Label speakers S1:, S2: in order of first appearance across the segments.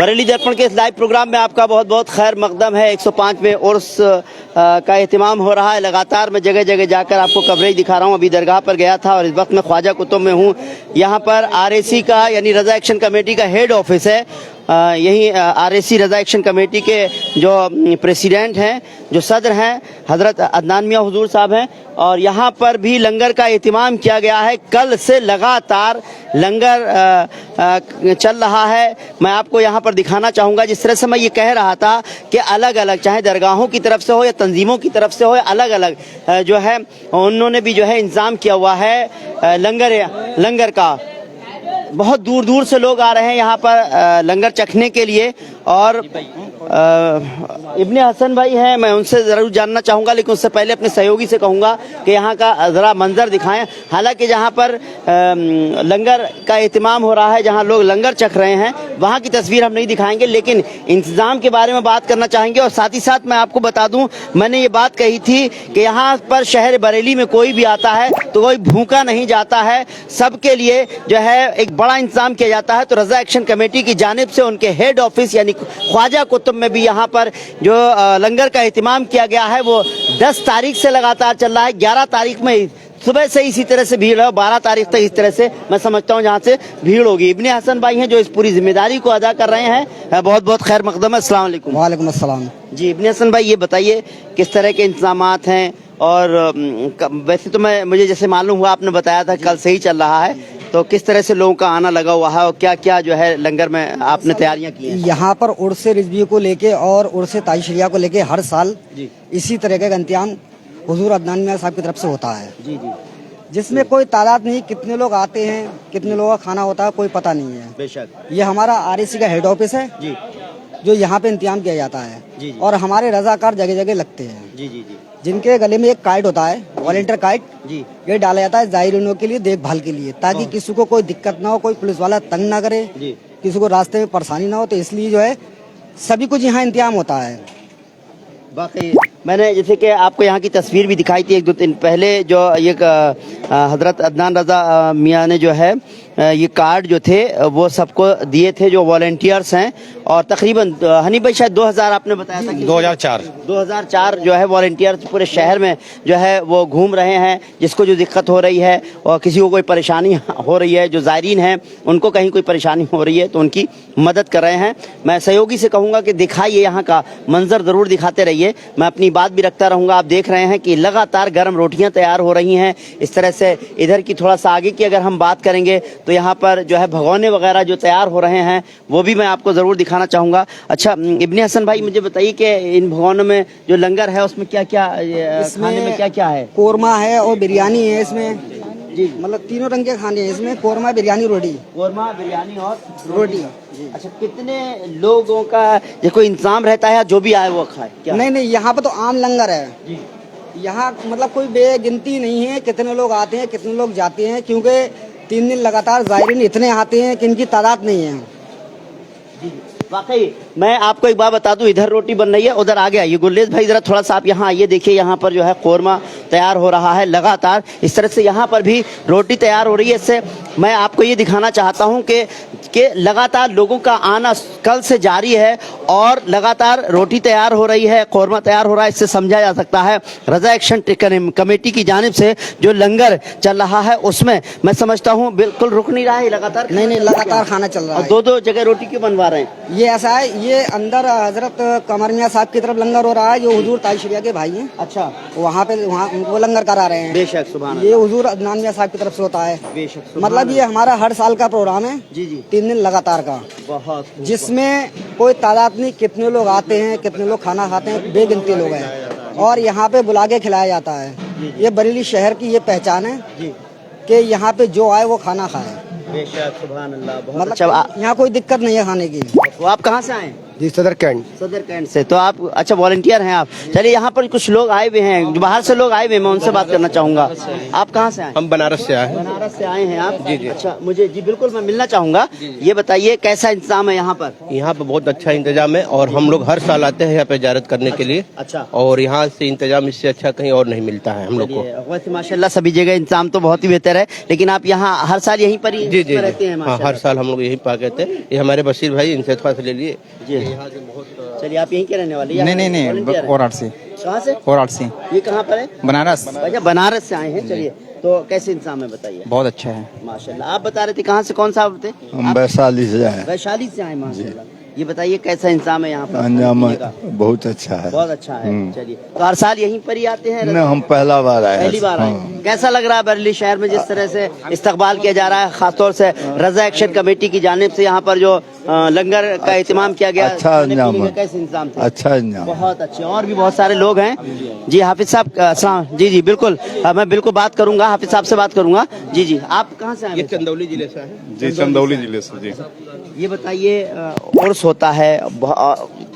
S1: बरेली दर्पण के इस लाइव प्रोग्राम में आपका बहुत बहुत खैर मकदम है। 105वें उर्स का एहतमाम हो रहा है। लगातार मैं जगह जगह जाकर आपको कवरेज दिखा रहा हूँ। अभी दरगाह पर गया था और इस वक्त मैं ख्वाजा कुतुब में हूँ। यहाँ पर RAC का यानी रज़ा एक्शन कमेटी का हेड ऑफिस है। यही RAC रज़ा एक्शन कमेटी के जो प्रेसिडेंट हैं, जो सदर हैं, हज़रत अदनान मियाँ हुजूर साहब हैं। और यहाँ पर भी लंगर का एहतमाम किया गया है। कल से लगातार लंगर चल रहा है। मैं आपको यहाँ पर दिखाना चाहूँगा। जिस तरह से मैं ये कह रहा था कि अलग अलग चाहे दरगाहों की तरफ से हो या तंजीमों की तरफ से हो, अलग अलग जो है उन्होंने भी जो है इंतज़ाम किया हुआ है लंगर का। बहुत दूर दूर से लोग आ रहे हैं यहाँ पर लंगर चखने के लिए। और इब्ने हसन भाई हैं, मैं उनसे ज़रूर जानना चाहूँगा, लेकिन उससे पहले अपने सहयोगी से कहूँगा कि यहाँ का ज़रा मंजर दिखाएं। हालांकि जहाँ पर लंगर का एहतमाम हो रहा है, जहाँ लोग लंगर चख रहे हैं, वहाँ की तस्वीर हम नहीं दिखाएंगे, लेकिन इंतज़ाम के बारे में बात करना चाहेंगे। और साथ ही साथ मैं आपको बता दूँ, मैंने ये बात कही थी कि यहाँ पर शहर बरेली में कोई भी आता है तो कोई भूखा नहीं जाता है। सबके लिए जो है एक बड़ा इंतजाम किया जाता है। तो रज़ा एक्शन कमेटी की जानिब से उनके हेड ऑफिस यानी ख्वाजा कुतुब में भी यहाँ पर जो लंगर का एहतमाम किया गया है वो 10 तारीख से लगातार चल रहा है। 11 तारीख में सुबह से इसी तरह से भीड़ है, 12 तारीख तक इस तरह से मैं समझता हूँ जहाँ से भीड़ होगी। इब्ने हसन भाई हैं जो इस पूरी जिम्मेदारी को अदा कर रहे हैं। बहुत बहुत खैर मकदम है। अस्सलाम वालेकुम।
S2: वालेकुम अस्सलाम।
S1: जी इब्ने हसन भाई, ये बताइए किस तरह के इंतजामात हैं। और वैसे तो मुझे जैसे मालूम हुआ, आपने बताया था कल से ही चल रहा है, तो किस तरह से लोगों का आना लगा हुआ है और क्या क्या जो है लंगर में आपने तैयारियां की हैं? यहाँ
S2: पर उर्स रिजवी को लेके और उर्स ताइशरिया को लेके हर साल इसी तरह का इंतजाम हुजूर अदनान मियाँ साहब की तरफ से होता है।
S1: जी जी।
S2: जिसमें कोई तादाद नहीं, कितने लोग आते हैं, कितने लोगों का खाना होता है, कोई पता नहीं है।
S1: बेशक।
S2: ये हमारा RAC का हेड ऑफिस है
S1: जी,
S2: जो यहाँ पे इंतजाम किया जाता है।
S1: जी, जी।
S2: और हमारे रजाकार जगह जगह लगते हैं।
S1: जी जी जी।
S2: जिनके गले में एक कार्ड होता है, वॉलंटियर कार्ड,
S1: जी।
S2: ये डाला जाता है ज़ायरीनों के लिए, देखभाल के लिए, ताकि किसी को कोई दिक्कत ना हो, कोई पुलिस वाला तंग ना करे, किसी को रास्ते में परेशानी ना हो। तो इसलिए जो है सभी कुछ यहाँ इंतजाम होता है।
S1: बाकी मैंने जैसे कि आपको यहाँ की तस्वीर भी दिखाई थी 1-2 दिन पहले, जो ये हज़रत अदनान रज़ा मियाँ ने जो है ये कार्ड जो थे वो सबको दिए थे जो वॉलंटियर्स हैं। और तकरीबन हनीफ भाई शायद 2000 आपने बताया था कि 2004 जो है वॉलंटियर्स पूरे शहर में जो है वो घूम रहे हैं। जिसको जो दिक्कत हो रही है और किसी को कोई परेशानी हो रही है, जो ज़ायरीन हैं उनको कहीं कोई परेशानी हो रही है तो उनकी मदद कर रहे हैं। मैं सहयोगी से कहूँगा कि दिखाइए यहाँ का मंजर, ज़रूर दिखाते रहिए। मैं अपनी बात भी रखता रहूँगा। आप देख रहे हैं कि लगातार गर्म रोटियाँ तैयार हो रही हैं। इस तरह से इधर की थोड़ा सा आगे की अगर हम बात करेंगे तो यहाँ पर जो है भगोने वगैरह जो तैयार हो रहे हैं वो भी मैं आपको ज़रूर दिखाना चाहूँगा। अच्छा इब्ने हसन भाई, मुझे बताइए कि इन भगोनों में जो लंगर है उसमें क्या क्या खाने में क्या क्या है?
S2: कोरमा है और बिरयानी है इसमें। जी, मतलब तीनों रंग के खाने हैं इसमें, कोरमा, बिरयानी, रोटी।
S1: कोरमा, बिरयानी और
S2: रोटी।
S1: अच्छा, कितने लोगों का जो कोई इंतजाम रहता है, जो भी आए वो खाए?
S2: नहीं, यहाँ पे तो आम लंगर है जी। यहाँ मतलब कोई बेगिनती नहीं है कितने लोग आते हैं, कितने लोग जाते हैं, क्योंकि 3 दिन लगातार ज़ायरीन इतने आते हैं कि इनकी तादाद नहीं है।
S1: वाकई मैं आपको एक बात बता दूं, इधर रोटी बन रही है, उधर आ गया ये गुल्लेज भाई, जरा थोड़ा सा आप यहाँ आइए। देखिए यहाँ पर जो है कोरमा तैयार हो रहा है लगातार। इस तरह से यहाँ पर भी रोटी तैयार हो रही है। इससे मैं आपको ये दिखाना चाहता हूँ कि लगातार लोगों का आना कल से जारी है और लगातार रोटी तैयार हो रही है, कोरमा तैयार हो रहा है। इससे समझा जा सकता है रज़ा एक्शन कमेटी की जानिब से जो लंगर चल रहा है उसमें मैं समझता हूँ बिल्कुल रुक नहीं रहा है, लगातार
S2: नहीं लगातार खाना चल रहा है।
S1: 2-2 जगह रोटी क्यों बनवा रहे हैं?
S2: ये ऐसा है, ये अंदर हजरत कमर मियाँ साहब की तरफ लंगर हो रहा है, जो हुजूर ताइशरिया के भाई हैं।
S1: अच्छा,
S2: वहाँ वो लंगर करा रहे हैं।
S1: बेशक, सुभान अल्लाह।
S2: ये हुजूर अदनान मियाँ साहब की तरफ से होता है।
S1: बेशक,
S2: मतलब ये हमारा हर साल का प्रोग्राम है। जी जी। 3 दिन लगातार का,
S1: बहुत,
S2: जिसमें कोई तादाद नहीं, कितने लोग आते हैं, कितने लोग खाना खाते हैं, बेगिनती लोग हैं। और यहाँ पे बुला के खिलाया जाता है। ये बरेली शहर की ये पहचान है कि यहाँ पे जो आए वो खाना खाए।
S1: बेशक, सुभान अल्लाह।
S2: मतलब यहाँ कोई दिक्कत नहीं है खाने की।
S1: वो आप कहाँ से आए?
S3: जी सदर कैंट।
S1: सदर कैंट से। तो आप अच्छा वॉलंटियर हैं आप। चलिए यहाँ पर कुछ लोग आए हुए हैं, जो बाहर से लोग आए हुए हैं, मैं उनसे बात करना चाहूंगा। आप कहाँ से आए?
S3: हम बनारस से आए हैं।
S1: बनारस से आए हैं आप? जी जी। अच्छा, मुझे जी बिल्कुल मैं मिलना चाहूंगा। ये बताइए कैसा इंतजाम है यहाँ पर?
S3: यहाँ पे बहुत अच्छा इंतजाम है और हम लोग हर साल आते हैं यहाँ पे ज़ियारत करने के लिए।
S1: अच्छा।
S3: और यहाँ से इंतजाम इससे अच्छा कहीं और नहीं मिलता है हम लोग को।
S1: वैसे माशाल्लाह सभी जगह इंतजाम तो बहुत ही बेहतर है, लेकिन आप यहाँ हर साल यहीं पर ही
S3: जी जी
S1: रहते हैं?
S3: हाँ, हर साल हम लोग यहीं पा कहते हैं। ये हमारे बशीर भाई, इनसे थोड़ा सा ले लिए।
S1: जी।
S3: यहाँ से बहुत
S1: चलिए, आप यहीं के रहने वाले?
S4: नहीं और आठ से।
S1: कहाँ से?
S4: और आठ से।
S1: ये कहाँ पर है?
S4: बनारस।
S1: अच्छा, बनारस से आए हैं। चलिए, तो कैसे इंतजाम है बताइए?
S4: बहुत अच्छा है
S1: माशाल्लाह। आप बता रहे थे कहाँ से, कौन सा आप थे?
S5: हम वैशाली से आए।
S1: वैशाली से आए, माशाल्लाह। ये बताइए कैसा इंतजाम है यहाँ पर?
S5: अंजाम
S1: खाने पीने का?
S5: बहुत अच्छा है।
S1: बहुत अच्छा है। चलिए, तो हर साल यहीं पर ही आते हैं?
S5: नहीं, हम पहला बार आए हैं।
S1: पहली बार आए।
S5: हाँ।
S1: कैसा लग रहा है बरेली शहर में जिस तरह से इस्तकबाल किया जा रहा है, खासतौर से रजा एक्शन कमेटी की जानिब से यहाँ पर जो लंगर का एहतमाम किया गया?
S5: अच्छा
S1: खाने पीने
S5: इंतजाम
S1: के
S5: है।
S1: कैसे इंतजाम थे?
S5: अच्छा इंजाम।
S1: बहुत अच्छे। और भी बहुत सारे लोग हैं। जी हाफिज साहब, अस्सलाम। जी जी बिल्कुल, मैं बिल्कुल बात करूंगा, हाफिज साहब से बात करूंगा। जी जी, आप कहाँ से आए?
S3: ये चंदौली जिले से है।
S6: जी, चंदौली जिले से। जी,
S1: ये बताइए, उर्स होता है,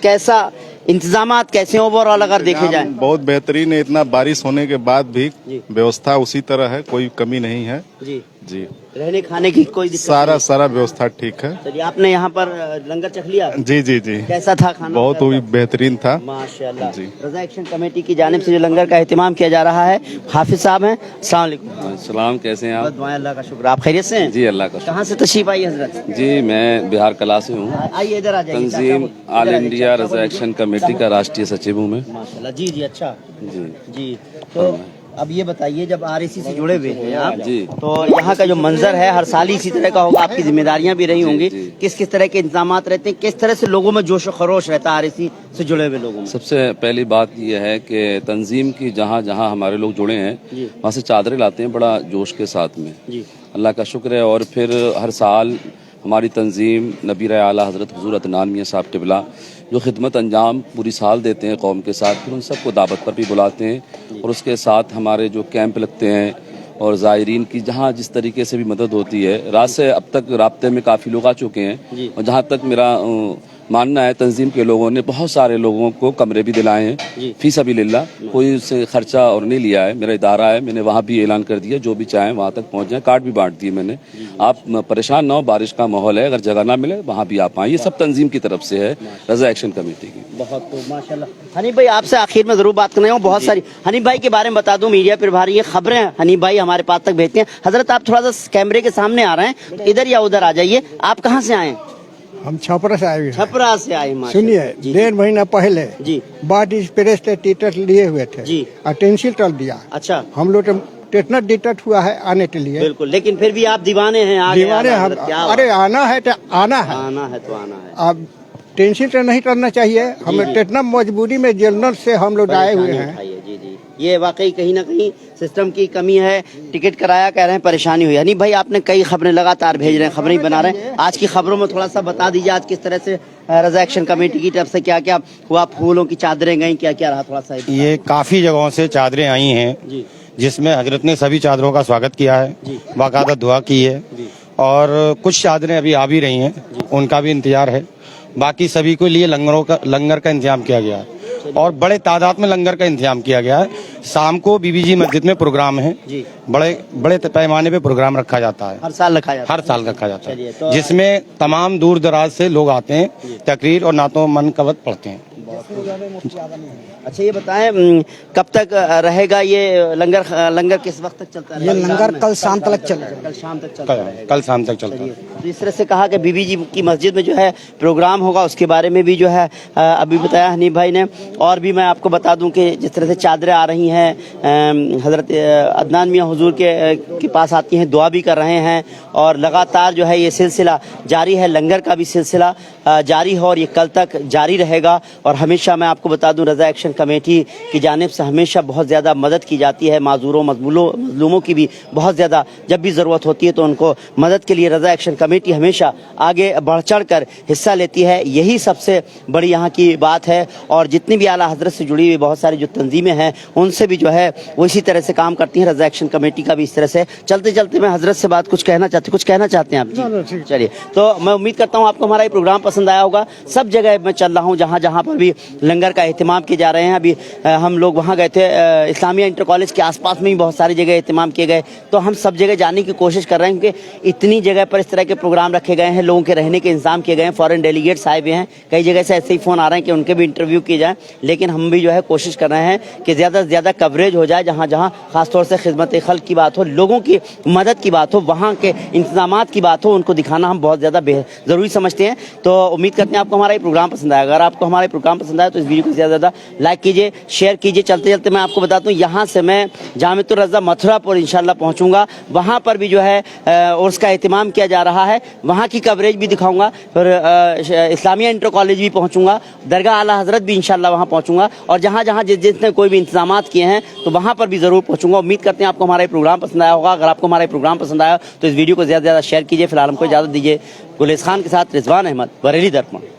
S1: कैसा इंतजामात कैसे ओवरऑल अगर देखे जाए?
S6: बहुत बेहतरीन है। इतना बारिश होने के बाद भी
S1: जी।
S6: व्यवस्था उसी तरह है, कोई कमी नहीं है।
S1: जी
S6: जी,
S1: रहने खाने की कोई दिक्कत नहीं?
S6: सारा व्यवस्था ठीक है।
S1: चलिए, आपने यहाँ पर लंगर चख लिया?
S6: जी जी जी,
S1: कैसा था खाना?
S6: बहुत ही बेहतरीन था।
S1: माशाल्लाह।
S6: जी।
S1: रजा एक्शन कमेटी की जानिब से जो लंगर का एहतमाम किया जा रहा है, हाफिज साहब हैं। अस्सलाम वालेकुम।
S7: सलाम, कैसे हैं
S1: बहुत
S7: आप?
S1: दुआएं, अल्लाह का शुक्र। आप खैरियत से हैं?
S7: जी अल्लाह का
S1: कहाँ से तशरीफ आई हजरत?
S7: शुक्र। जी मैं बिहार कला से हूँ।
S1: आइए इधर आ जाइए।
S7: तंजीम
S1: चाचा,
S7: ऑल
S1: इधर आ जाइए।
S7: इंडिया
S1: चाचा,
S7: रजा एक्शन कमेटी का राष्ट्रीय सचिव हूँ मैं।
S1: माशाल्लाह। जी जी, अच्छा
S7: जी
S1: जी। तो अब ये बताइए, जब आरएसी से जुड़े हुए हैं आप,
S7: जी।
S1: तो यहाँ का जो मंजर है हर साल ही इसी तरह का होगा, आपकी जिम्मेदारियां भी रही होंगी।
S7: जी।
S1: किस किस तरह के इंतजामात रहते हैं, किस तरह से लोगों में जोश खरोश रहता है आरएसी से जुड़े हुए लोगों में?
S7: सबसे पहली बात यह है कि तंजीम की जहाँ जहाँ हमारे लोग जुड़े हैं
S1: जी।
S7: वहाँ से चादरें लाते हैं बड़ा जोश के साथ में।
S1: जी।
S7: अल्लाह का शुक्र है। और फिर हर साल हमारी तंजीम नबीर आला हज़रत हुज़ूर अदनान मियां साहब क़िबला जो खिदमत अंजाम पूरी साल देते हैं कौम के साथ, फिर उन सबको दावत पर भी बुलाते हैं। और उसके साथ हमारे जो कैंप लगते हैं और ज़ायरीन की जहाँ जिस तरीके से भी मदद होती है, रात से अब तक राब्ते में काफ़ी लोग आ चुके हैं। और जहाँ तक मेरा मानना है, तंजीम के लोगों ने बहुत सारे लोगों को कमरे भी दिलाए हैं फी सबीलिल्लाह, कोई उससे खर्चा और नहीं लिया है। मेरा इदारा है, मैंने वहाँ भी ऐलान कर दिया जो भी चाहें वहाँ तक पहुँच जाएं, कार्ड भी बांट दिए मैंने। आप परेशान ना हो, बारिश का माहौल है, अगर जगह ना मिले वहाँ भी आप आएँ। ये सब तंजीम की तरफ से है, रजा एक्शन कमेटी की।
S1: बहुत तो माशाल्लाह। हनीफ भाई, आपसे आखिर में जरूर बात करना है, बहुत सारी हनीफ भाई के बारे में बता दूं, मीडिया प्रभारी ये खबरें हनीफ भाई हमारे पास तक भेजते हैं। हजरत आप थोड़ा सा कैमरे के सामने आ रहे हैं, इधर या उधर आ जाइए। आप कहाँ से आए?
S8: हम छपरा से आए हुए हैं।
S1: छपरा से आए। माशाल्लाह।
S8: सुनिए,
S1: जी,
S8: 1.5 महीना पहले
S1: जी
S8: बाद एक्सप्रेस से टिकट लिए हुए थे
S1: जी।
S8: और टेंसिल कर दिया।
S1: अच्छा,
S8: हम लोग टेटनर टिकट हुआ है आने के लिए।
S1: बिल्कुल, लेकिन फिर भी आप दीवाने हैं, आ गए
S8: दीवाने
S1: आप,
S8: हम,
S1: हजरत, क्या
S8: अरे आना है तो आना है।
S1: आना है तो आना है।
S8: अब टेंसिल तो नहीं करना चाहिए। हम
S1: जी।
S8: टेटनर मजबूरी में जनरल से हम लोग आए हुए
S1: परेशानी
S8: हैं।
S1: उठाई है। जी जी, ये वाकई कहीं ना कहीं सिस्टम की कमी है। टिकट कराया, कह रहे हैं परेशानी हुई। हनीफ भाई, आपने कई खबरें लगातार भेज रहे हैं, खबरें बना रहे हैं। आज की खबरों में थोड़ा सा बता दीजिए, आज किस तरह से रजा एक्शन कमेटी की तरफ से क्या क्या हुआ, फूलों की चादरें गई, क्या क्या रहा, थोड़ा सा
S9: ये काफ़ी जगहों से चादरें आई हैं
S1: जी
S9: जिसमें हजरत ने सभी चादरों का स्वागत किया है, बाकायदा दुआ की है। और कुछ चादरें अभी आ भी रही हैं, उनका भी इंतजार है। बाकी सभी के लिए लंगर का इंतजाम किया गया है और बड़े तादाद में लंगर का इंतजाम किया गया है। शाम को बीबीजी मस्जिद में प्रोग्राम है, बड़े पैमाने पे प्रोग्राम रखा जाता है।
S1: हर साल रखा जाता है?
S9: हर साल रखा जाता
S1: चलिए,
S9: है,
S1: तो
S9: जिसमें तमाम दूर दराज से लोग आते हैं, तकरीर और नातो मनकबत पढ़ते हैं।
S1: अच्छा, ये बताएं कब तक रहेगा ये लंगर किस वक्त तक चलता है?
S2: ये लंगर कल शाम तक चलेगा।
S1: कल शाम तक चलता रहेगा।
S9: कल शाम तक चलता है।
S1: तो इस तरह से कहा कि बीबी जी की मस्जिद में जो है प्रोग्राम होगा, उसके बारे में भी जो है अभी बताया हनीफ भाई ने। और भी मैं आपको बता दूं कि जिस तरह से चादरें आ रही हैं, हजरत अदनान मियां हुजूर के पास आती हैं, दुआ भी कर रहे हैं और लगातार जो है ये सिलसिला जारी है। लंगर का भी सिलसिला जारी है और ये कल तक जारी रहेगा। और और हमेशा मैं आपको बता दूं रज़ा एक्शन कमेटी की जानिब से हमेशा बहुत ज़्यादा मदद की जाती है। माजूरों मजलूमों की भी बहुत ज़्यादा जब भी ज़रूरत होती है तो उनको मदद के लिए रज़ा एक्शन कमेटी हमेशा आगे बढ़ चढ़ कर हिस्सा लेती है। यही सबसे बड़ी यहाँ की बात है। और जितनी भी आला हज़रत से जुड़ी हुई बहुत सारी जो तंजीमें हैं उनसे भी जो है वो इसी तरह से काम करती हैं। रज़ा एक्शन कमेटी का भी इस तरह से। चलते चलते मैं हज़रत से बात कुछ कहना चाहते हैं आप जी? चलिए, तो मैं उम्मीद करता हूँ आपको हमारा ये प्रोग्राम पसंद आया होगा। सब जगह मैं चल रहा हूँ जहाँ जहाँ पर भी लंगर का एहतमाम किए जा रहे हैं। अभी हम लोग वहाँ गए थे, इस्लामिया इंटर कॉलेज के आसपास में भी बहुत सारी जगह एहतमाम किए गए। तो हम सब जगह जाने की कोशिश कर रहे हैं क्योंकि इतनी जगह पर इस तरह के प्रोग्राम रखे गए हैं, लोगों के रहने के इंतजाम किए गए हैं, फॉरेन डेलीगेट्स आए हुए हैं, कई जगह से ऐसे ही फ़ोन आ रहे हैं कि उनके भी इंटरव्यू किए जाएँ। लेकिन हम भी जो है कोशिश कर रहे हैं कि ज़्यादा से ज़्यादा कवरेज हो जाए। जहाँ जहाँ खासतौर से खिदमत खल्क की बात हो, लोगों की मदद की बात हो, वहाँ के इंतजामात की बात हो, उनको दिखाना हम बहुत ज़्यादा ज़रूरी समझते हैं। तो उम्मीद करते हैं आपको हमारा ये प्रोग्राम पसंद आएगा। अगर आपको हमारा प्रोग्राम पसंद आया तो इस वीडियो को ज़्यादा से ज़्यादा लाइक कीजिए, शेयर कीजिए। चलते चलते मैं आपको बताता हूँ यहाँ से मैं जामिअतुर रज़ा मथुरापुर इंशाल्लाह पहुँचूँगा। वहाँ पर भी जो है उर्स का एहतमाम किया जा रहा है, वहाँ की कवरेज भी दिखाऊँगा। फिर इस्लामिया इंटर कॉलेज भी पहुँचूँगा, दरगाह आला हज़रत भी इंशाल्लाह वहाँ पहुँचूँगा। और जहाँ जहाँ जिसने कोई भी इंतजामात किए हैं तो वहाँ पर भी ज़रूर पहुँचूँगा। उम्मीद करते हैं आपको हमारा ये प्रोग्राम पसंद आया होगा। अगर आपको हमारा ये प्रोग्राम पसंद आया तो इस वीडियो को ज़्यादा से ज़्यादा शेयर कीजिए। फिलहाल हमको इजाज़त दीजिए। गुलेस खान के साथ रिजवान अहमद, बरेली दर्पण।